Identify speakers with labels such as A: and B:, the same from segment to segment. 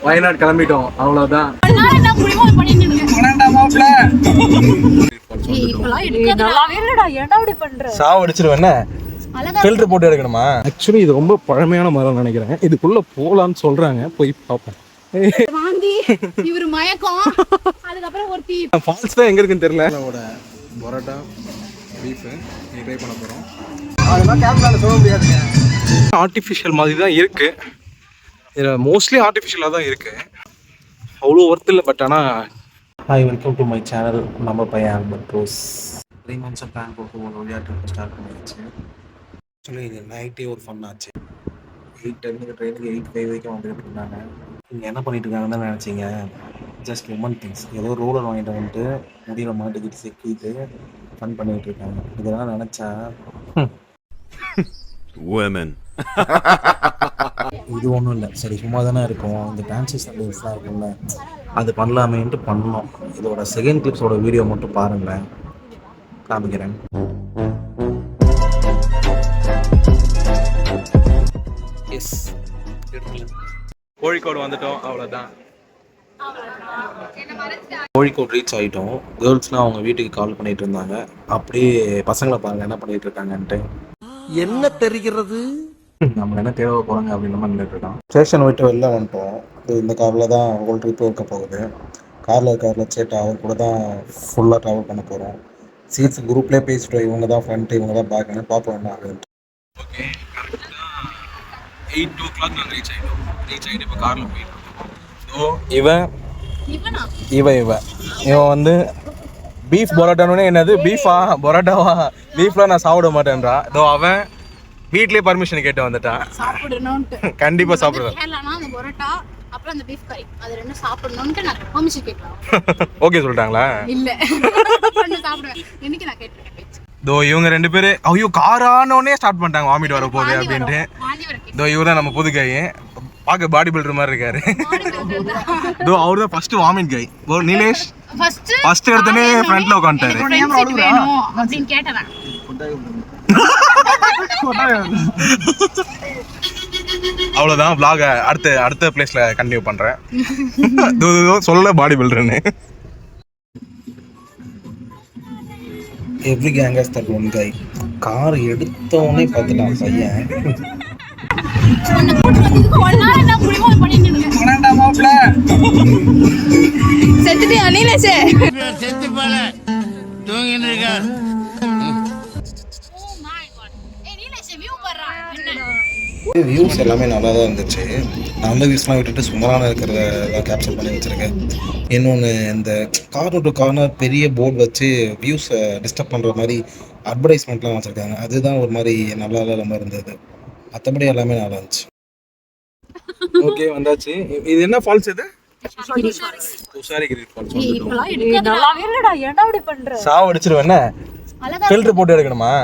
A: வயநாடு கிளம்பிட்டோம், அவ்வளவுதான். சாவடிச்சிருவேன். ஃபில்டர் போட்டு எடுக்கணுமா? ஆக்சுவலி இது ரொம்ப பழமையான மரம் நினைக்கிறேன். இதுக்குள்ள போலான்னு சொல்றாங்க, போய் பார்ப்போம்.
B: இவரு மயக்கம். அதுக்கப்புறம் ஒரு டீ.
A: ஃபால்ஸ் தான் எங்க இருக்குன்னு தெரியல. பரோட்டா பீஃப் நீ ட்ரை பண்ண போறோம். அதெல்லாம் கேமரால சொல்ல முடியாதுங்க. ஆர்டிஃபிஷியல் மாதிரி தான் இருக்கு. இதில் மோஸ்ட்லி ஆர்டிஃபிஷியலாக தான் இருக்கு. அவ்வளோ ஒர்த் இல்லை. பட் ஆனால் hi, welcome to my channel. நம்ம பையன் ஆல்பர்ட் ரோஸ். 3 months பிளான் போட்டு ஒரு வழியாக ட்ரிப் ஸ்டார்ட் பண்ணியாச்சு. ஆக்சுவலி இது நைட்டே ஒரு ஃபன் ஆச்சு. 8:10 ட்ரெயினுக்கு 8:05 வரைக்கும் வந்துட்டு இருந்தாங்க. நீங்கள் என்ன பண்ணிட்டு இருக்காங்கன்னு தான் நினச்சிங்க. Just women things. ஏதோ ரோலர் வாங்கிட்டு வந்துட்டு முடியல மாட்டுக்கிட்டு சிக்கிட்டு ஃபன் பண்ணிகிட்டு இருக்காங்க. இதெல்லாம் நினச்சா இது ஒன்றும் இல்லை, சரி சும்மா தானே இருக்கும், இந்த டான்ஸஸ் அட்வைஸ்லாம் இருக்குல்ல, அது பண்ணலாமேன்ட்டு பண்ணோம். இதோட செகண்ட் கிளிப்ஸோட வீடியோ மட்டும் பாருங்களேன், காமிக்கிறேன். எஸ், கோழிக்கோடு வந்துட்டோம், அவ்வளோதான். கோழிக்கோடு ரீச் ஆகிட்டோம். கேர்ள்ஸ்லாம் அவங்க வீட்டுக்கு கால் பண்ணிட்டு இருந்தாங்க. அப்படியே பசங்களை பாருங்க என்ன பண்ணிட்டு இருக்காங்கன்ட்டு.
C: என்ன தெரிகிறது?
A: நம்ம என்ன தேவை போகிறாங்க அப்படின்னு நம்ம நின்றுட்டு இருக்கோம். ஸ்டேஷன் விட்டு வெளில வந்துட்டோம். இந்த காரில் தான் ஹோல் ட்ரிப்பு இருக்க போகுது. காரில் சேட்டா அவர் கூட தான் ஃபுல்லாக ட்ராவல் பண்ண போகிறோம். சீட்ஸ் குரூப்லேயே பேசிட்டோம். இவங்க தான் ஃப்ரண்ட்டு, இவங்க தான் பேக்குன்னு பார்ப்போம் என்ன ஆகுதுன்ட்டு. ஓகே, 8 o'clock நாங்கள் ரீச் ஆகிட்டு இப்போ காரில் போயிட்டு. ஸோ இவன் வந்து பீஃப் பரோட்டானே, என்னது பீஃபா பரோட்டாவா, பீஃப்லாம் நான் சாப்பிட மாட்டேன்றா. இதோ அவன் வீட்லயே பர்மிஷன் கேட்டு வந்துட்டான்.
B: சாப்பிடணும்னு
A: கண்டிப்பா சாப்பிடுவேன்.
B: கேரளானா அந்த பரோட்டா அப்புறம் அந்த பீஃப் கறி அது ரெண்டும் சாப்பிடணும்னு நான் பர்மிஷன் கேட்டேன்.
A: ஓகே சொல்லிட்டாங்களா?
B: இல்ல ரெண்டு சாப்பிடுவேன். இன்னைக்கு நான் கேட்டிருக்கேன்.
A: தோ இவங்க 2 பேரு ஐயோ காரானோனே ஸ்டார்ட் பண்ணிட்டாங்க வாமிட் வர போகுது அப்படின்ட்டு. தோ இவர் தான் நம்ம புது கை, பார்க்க பாடி பில்டர் மாதிரி இருக்காரு. தோ அவர் தான் ஃபர்ஸ்ட் வாமிட் கை. ஓ நீலேஷ் ஃபர்ஸ்ட் எடுத்தனே ஃப்ரண்ட்ல உட்கார்ந்தாரு.
B: அப்படின்னு கேட்டேன்.
A: அவ்வளவுதான். vlog அடுத்த பிளேஸ்ல கண்டினியூ பண்றேன். சொல்ல பாடி பில்டர்னு. Every gang has that one guy. Car எடுத்தவனே பார்த்துட்டான் பையன்.
B: செத்துட்டு அனிலேஷே
C: செத்து போல தூங்கிட்டு இருக்கார்.
A: வியூஸ் எல்லாமே நல்லா தான் இருந்துச்சு. நல்ல வியூஸ்லாம் விட்டுட்டு சுமாரான இருக்கிறத கேப்சர் பண்ணி வச்சுருக்கேன். இன்னொன்று இந்த கார்னர் டு கார்னர் பெரிய போர்டு வச்சு வியூஸை டிஸ்டர்ப் பண்ணுற மாதிரி அட்வர்டைஸ்மெண்ட்லாம் வச்சுருக்காங்க. அதுதான் ஒரு மாதிரி நல்லா இல்லாமல் இருந்தது. மற்றபடி எல்லாமே நல்லா இருந்துச்சு. ஓகே வந்தாச்சு. இது என்ன ஃபால்ஸ்? இது துஷாரகிரி ஃபால்ஸ். சாவடிச்சிருவேன். ஃபில்டர் போட்டு எடுக்கணுமா?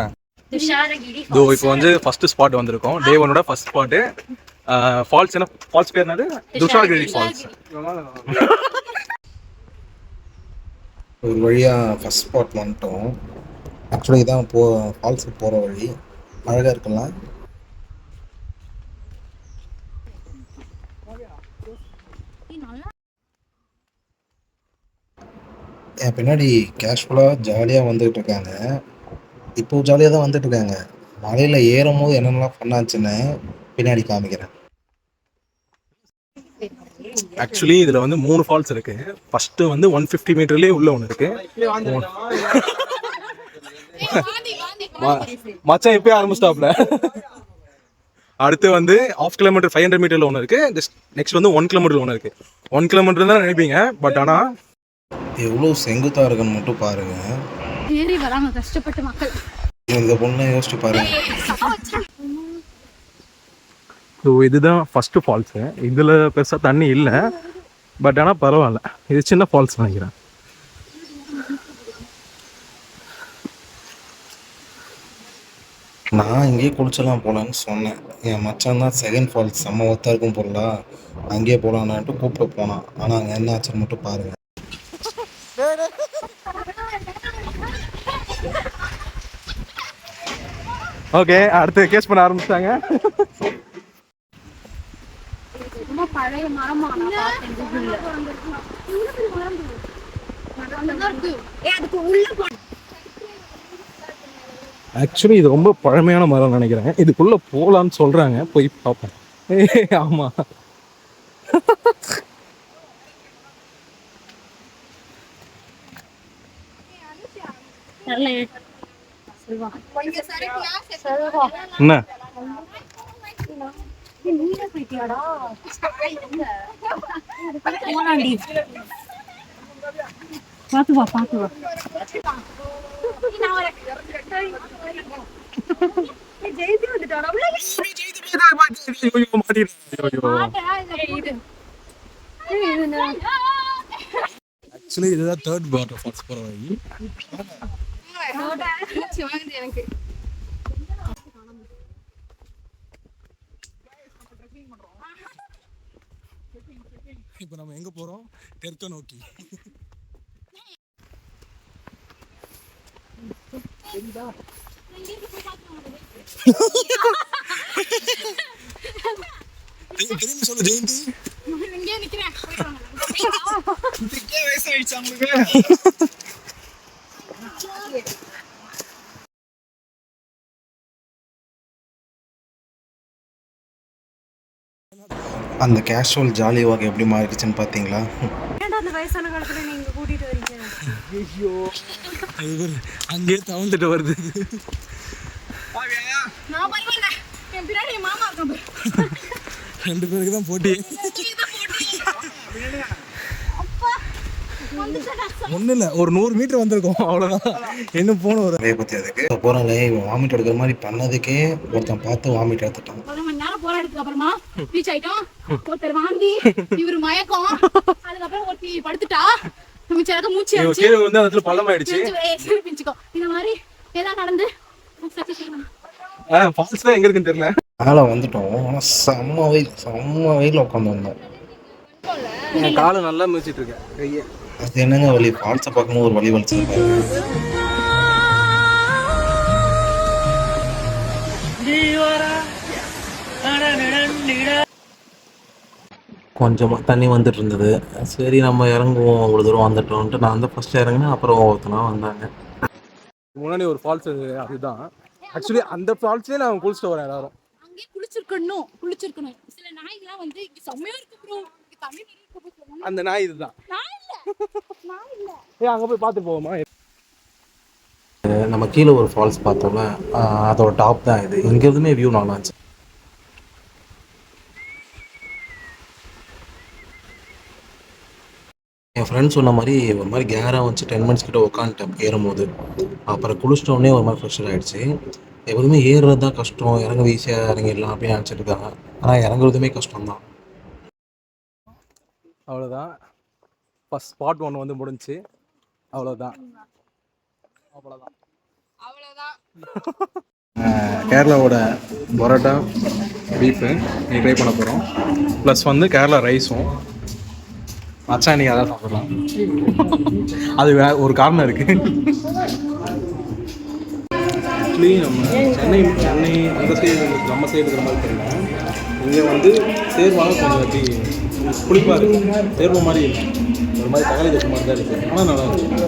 A: இதோ இப்போ வந்து ஃபர்ஸ்ட் ஸ்பாட் வந்திருக்கோம். டே 1ஓட ஃபர்ஸ்ட் ஸ்பாட்டு. ஃபால்ஸ் என்ன ஃபால்ஸ் பேர் என்னது? துஷாரகிரி ஃபால்ஸ். ஒரு வழியாக ஃபர்ஸ்ட் ஸ்பாட் வந்துட்டோம். ஆக்சுவலி இதான் ஃபால்ஸுக்கு போகிற வழி. அழகாக இருக்கலாம். என் பின்னாடி கேஷுவலாக ஜாலியாக வந்துகிட்டு இருக்காங்க. இப்போ ஜாலியாக தான் வந்துட்டு இருக்காங்க. மலையில் ஏறும் போது என்னென்னலாம் பண்ணாச்சுன்னு பின்னாடி காமிக்கிறேன். ஆக்சுவலி இதில் வந்து 3 ஃபால்ஸ் இருக்கு. ஃபர்ஸ்ட் வந்து 150 மீட்டர்லேயே உள்ள ஒன்று இருக்கு. மச்சான் இப்பயே ஆரம்பிச்சிட்டாப்ல. அடுத்து வந்து 1/2 கிலோமீட்டர் 500 மீட்டர்ல ஒன்று இருக்கு. நெக்ஸ்ட் வந்து 1 கிலோமீட்டர் ஒன்று இருக்கு. 1 கிலோமீட்டர் தான் நினைப்பீங்க, பட் ஆனால் எவ்வளோ செங்குத்தா இருக்குன்னு மட்டும் பாருங்க.
B: ஏறி வராங்க கஷ்டப்பட்டு மக்கள்.
A: இந்த பொண்ணை யோசிச்சு பாருங்க. ஸோ இதுதான் ஃபர்ஸ்ட் ஃபால்ஸு. இதில் பெருசாக தண்ணி இல்லை, பட் ஆனால் பரவாயில்ல. இது சின்ன ஃபால்ஸ் நினைக்கிறேன். நான் இங்கேயே குளிச்சலாம் போகலான்னு சொன்னேன். என் மச்சான் தான் செகண்ட் ஃபால்ஸ் செம்ம ஒத்தா இருக்கும் பொருளா, அங்கேயே போகலான்ட்டு கூப்பிட போனான். ஆனால் அங்கே என்ன ஆச்சுன்னு மட்டும் பாருங்கள். ஓகே, அடுத்து கேஸ் பண்ண ஆரம்பிச்சிட்டாங்க.
B: ரொம்ப பழைய மரமா நான் பார்த்தேன் கூகுள்ல.
A: ஆக்சுவலி இது ரொம்ப பழமையான மரம் நினைக்கிறேன். இதுக்குள்ள போலான்னு சொல்றாங்க, போய் பார்ப்போம். ஆமா, என்ன
B: பாத்து வா பாத்து வா.
A: ஆக்சுவலி இதுதான் தேர்ட் வாட்டர் ஃபால்ஸ் போற வழி.
B: எனக்கு
A: இப்போ நம்ம எங்க போறோம்? தெற்க நோக்கி. திரும்பி சொல்லு ஜெயந்தி.
B: இங்கே நிக்கிறேன்.
A: வயசாயிடுச்சு உங்களுக்கு.
D: அந்த கேஷுவல் ஜாலி வாக் எப்படி மாறிடுச்சுன்னு பார்த்தீங்களா?
B: அந்த வயசான காலத்துல நீங்க கூட்டிட்டு வரீங்க.
A: ஐயோ, அங்கே தவழ்ந்துட்டு வருது.
B: நான் பரவாயில்ல, என் பின்னாடி மாமா இருக்கான்.
A: 2 பேருக்கு தான் போட்டி. ஒன்றும் இல்லை, ஒரு 100 மீட்டர் வந்திருக்கோம், அவ்வளோதான். இன்னும் போன ஒரு
D: பற்றி அதுக்கு போகிறாங்களே, இவன் வாமிட் எடுக்கிற மாதிரி பண்ணதுக்கே ஒருத்தன் பார்த்து வாமிட் எடுத்துட்டான்.
B: 1 மணி நேரம் போராட்டத்துக்கு அப்புறமா ரீச் ஆயிட்டோம். ஒருத்தர் வாந்தி, இவரு மயக்கம், அதுக்கப்புறம் ஒருத்தி படுத்துட்டா. மிச்சம் மூச்சு
A: கீழே வந்து அந்த இடத்துல பள்ளம் ஆயிடுச்சு.
B: பிஞ்சுக்கோ இந்த மாதிரி ஏதாவது நடந்து
A: ஃபால்ஸ் தான் எங்க இருக்குன்னு தெரியல.
D: மேலே வந்துட்டோம், ஆனால் செம்ம வெயில் உட்காந்துருந்தோம்.
A: என் காலை நல்லா மிதிச்சிட்டு இருக்கேன் கையை.
D: அது என்னங்க வலி? ஃபால்ஸை பார்க்கும்போது ஒரு வலி வலிச்சிருப்பாரு. கொஞ்சமாக தண்ணி வந்துட்டு இருந்தது. சரி நம்ம இறங்குவோம், அவ்வளோ தூரம் வந்துட்டோம்ட்டு நான் தான் ஃபஸ்ட்டு இறங்கினேன். அப்புறம் ஒருத்தனா வந்தாங்க.
A: முன்னாடி ஒரு ஃபால்ஸ் அதுதான். ஆக்சுவலி அந்த ஃபால்ஸ்லேயே நான் குளிச்சுட்டு வரேன். எல்லாரும்
B: அங்கே குளிச்சிருக்கணும். சில நாய்கள்லாம் வந்து இங்கே செம்மையா இருக்கு ப்ரோ, இங்கே தண்ணி நிறைய இருக்கு ப்ரோ.
A: அந்த நாய் இதுதான்.
B: நான் இல்ல
A: அங்கே போய் பார்த்து போவோமா?
D: நம்ம கீழே ஒரு ஃபால்ஸ் பார்த்தோம்ல, அதோட டாப் தான் இது. இங்கேருந்துமே வியூ நல்லா இருந்துச்சு. என் ஃப்ரெண்ட்ஸ் சொன்ன மாதிரி ஒரு மாதிரி கேராக வந்துச்சு. 10 மினிட்ஸ் கிட்ட உட்காந்துட்டேன் ஏறும்போது. அப்புறம் குளிச்சிட்டோடனே ஒரு மாதிரி ஃப்ரெஷர் ஆகிடுச்சு. எப்போதுமே ஏறுறது தான் கஷ்டம், இறங்க ஈஸியாக இறங்கிடலாம் அப்படின்னு நினச்சிட்டு இருக்காங்க. ஆனால் இறங்குறதுமே கஷ்டம்தான்.
A: அவ்வளோதான், ஃபர்ஸ்ட் பார்ட் 1 வந்து முடிஞ்சுச்சு. அவ்வளோதான். கேரளாவோட பரோட்டா பீஃபு நீ ட்ரை பண்ண போகிறோம். ப்ளஸ் வந்து கேரளா ரைஸும். மச்சான் நீங்கள் அதான் சாப்பிடலாம். அது ஒரு காரணம் இருக்குது. ஆக்சுவலி நம்ம சென்னை அந்த சைடு நம்ம சைடு இருக்கிற மாதிரி தெரியல. இங்கே வந்து சேர்வாலும் கொஞ்சம் எப்படி புளிப்பாக இருக்குது, சேர்வ மாதிரி இருக்குது, ஒரு மாதிரி தக்காளி தப்பு மாதிரி தான் இருக்குது. ஆனால் நல்லா இருக்குது.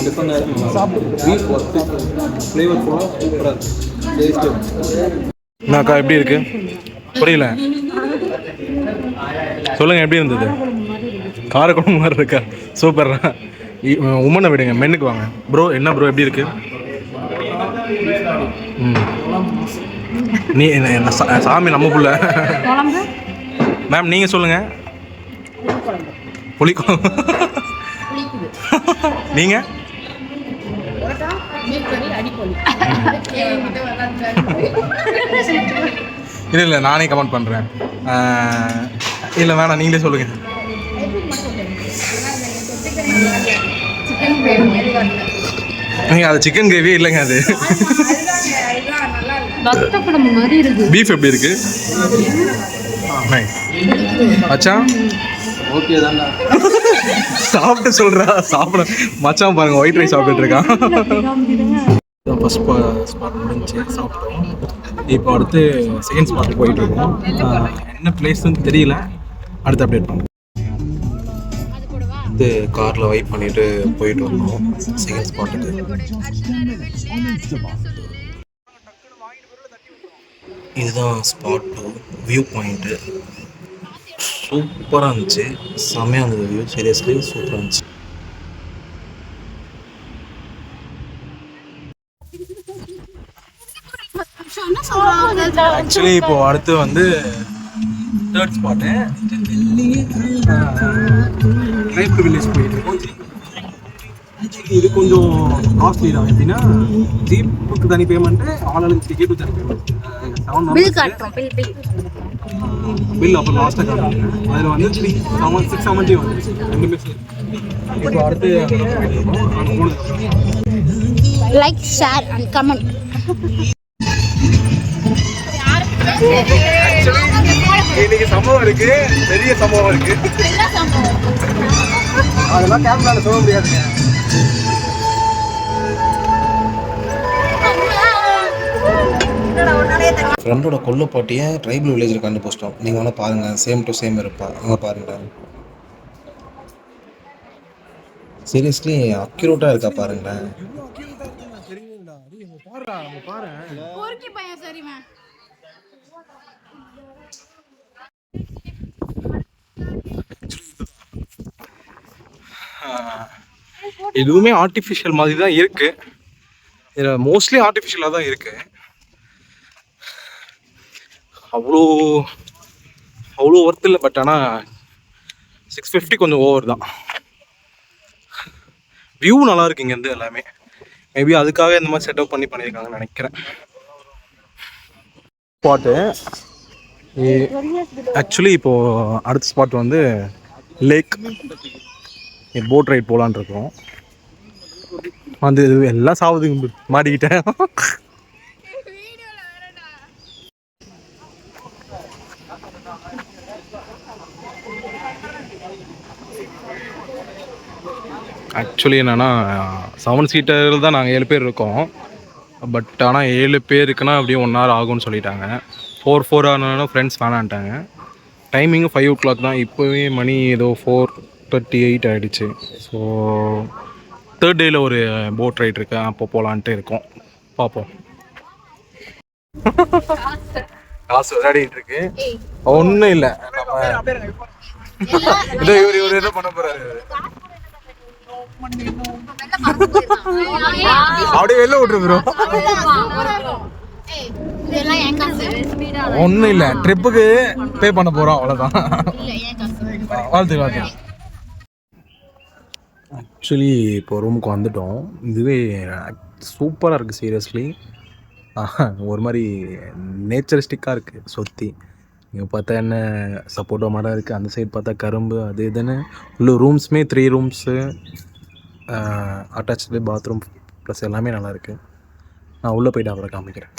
A: டிஃப்ரெண்டாக சாப்பிட்டு பீஃப் ஒர்த்து ஃப்ளேவர்ஃபுல்லாக சூப்பராக இருக்குது. டேஸ்ட்டு என்னக்கா எப்படி இருக்குது? புரியல, சொல்லுங்கள் எப்படி இருந்தது? காரக்குழம்பு மாதிரி இருக்கா? சூப்பர்ரா. உமனை விடுங்க, மென்னுக்கு வாங்க. ப்ரோ என்ன ப்ரோ எப்படி இருக்கு? நீ சாமி நம்ம புள்ள. மேம் நீங்கள் சொல்லுங்கள். புளிக்கும். நீங்கள் இல்லை நானே கமெண்ட் பண்ணுறேன். இல்லை வேணாம், நீங்களே சொல்லுங்கள். அது சிக்கன் கிரேவி இல்லைங்க, அது பீஃப் எப்படி இருக்கு? மச்சான் ஓகே தானே, சாப்பிட்டு சொல்கிறா. சாப்பிட மச்சான் பாருங்க, ஒயிட் ரைஸ் சாப்பிட்டுட்டு இருக்கான். ஃபர்ஸ்ட் ஸ்பாட் முடிஞ்சு சாப்பிட்டோம். இப்போ அடுத்து செகண்ட் ஸ்பாட் போயிட்டு இருக்கோம். என்ன பிளேஸ்ன்னு தெரியல, அடுத்து அப்டேட் பண்ணுறேன்.
B: அது கூடவா?
D: வந்து காரில் வெயிட் பண்ணிட்டு போயிட்டு வந்தோம் செகண்ட் ஸ்பாட்டுக்கு. இதுதான் ஸ்பாட் 2 வியூ பாயிண்ட்டு. சூப்பராக இருந்துச்சு, செம்மையாக இருந்தது வியூ. சீரியஸ்லி சூப்பராக இருந்துச்சு.
B: என்ன சொல்றாங்க?
A: ஆக்சுவலி இப்போ அடுத்து வந்து தேர்ட் ஸ்பாட்டு ட்ரைபல் வில்லேஜ் போயிட்டு இருக்கோம். இது கொஞ்சம் காஸ்ட்லி தான். எப்படின்னா ஜீப்புக்கு தனி பேமெண்ட்டு, ஆளுக்கு டிக்கெட்டு தனி பேமெண்ட்.
B: பில் காட்டுறோம். பில்
A: பில் அப்புறம் லாஸ்ட்டாக காட்டுறேன். அதில் வந்து 670 வந்துருச்சு ரெண்டுமே சேர்த்து. இப்போ அடுத்து அங்கே போனது
B: லைக், ஷேர் அண்ட் கமெண்ட்.
A: இன்னைக்கு சம்பவம் இருக்கு, பெரிய சம்பவம் இருக்கு. அதெல்லாம் கேமரால சொல்ல முடியாதுங்க.
D: ஃப்ரெண்டோட கொல்லுப்பாட்டியை ட்ரைபல் வில்லேஜில் கண்டுபிடிச்சிட்டோம். நீங்கள் வேணால் பாருங்கள், சேம் டு சேம் இருப்பா. அங்கே பாருங்கள், சீரியஸ்லி அக்யூரேட்டாக இருக்கா பாருங்களேன்.
B: பொறுக்கி பையன் சரிவன்.
A: எதுவுமே ஆர்டிஃபிஷியல் மாதிரி தான் இருக்கு. இதில் மோஸ்ட்லி ஆர்டிஃபிஷியலாக தான் இருக்கு. அவ்வளோ ஒர்த் இல்லை. பட் ஆனால் 650 கொஞ்சம் ஓவர் தான். வியூ நல்லா இருக்கு இங்கேருந்து எல்லாமே. மேபி அதுக்காக இந்த மாதிரி செட்டப் பண்ணியிருக்காங்கன்னு நினைக்கிறேன். ஸ்பாட்டு ஆக்சுவலி இப்போது அடுத்த ஸ்பாட் வந்து லேக். போட் ரைட் போகலான் இருக்கோம். வந்து எல்லாம் சாவுது, மாட்டிக்கிட்டேன். ஆக்சுவலி என்னென்னா 7 சீட்டரில் தான் நாங்கள் 7 பேர் இருக்கோம். பட் ஆனால் 7 பேருக்குன்னா அப்படியே 1 hour ஆகும்னு சொல்லிட்டாங்க. 4 ஆனாலும் ஃப்ரெண்ட்ஸ் வேணான்ட்டாங்க. டைமிங்கும் 5 o'clock தான். இப்போவே மணி ஏதோ 4:38 ஆகிடுச்சு. ஸோ தேர்ட் டேயில் ஒரு போட் ரைட் இருக்கு, அப்போ போகலான்ட்டு இருக்கோம். பார்ப்போம். காசு விளையாடிட்டு இருக்கு. ஒன்றும் இல்லை, நம்ம இதோ இவர் என்ன பண்ண போறாரு. அப்படியே வெளில விட்டுரு ப்ரோ. ஒன்றும் இல்லை, ட்ரிப்புக்கு பே பண்ண போகிறோம், அவ்வளோதான். வாழ்த்து. ஆக்சுவலி இப்போ ரூமுக்கு வந்துட்டோம். இதுவே சூப்பராக இருக்குது சீரியஸ்லி. ஒரு மாதிரி நேச்சரிஸ்டிக்காக இருக்குது சுற்றி. இங்கே பார்த்தா என்ன சப்போட்டா மரம் இருக்குது, அந்த சைடு பார்த்தா கரும்பு, அது இதுன்னு. உள்ள ரூம்ஸுமே 3 ரூம்ஸு, அட்டாச்சு பாத்ரூம் ப்ளஸ் எல்லாமே நல்லாயிருக்கு. நான் உள்ளே போய்ட்டு அப்புறம் காமிக்கிறேன்.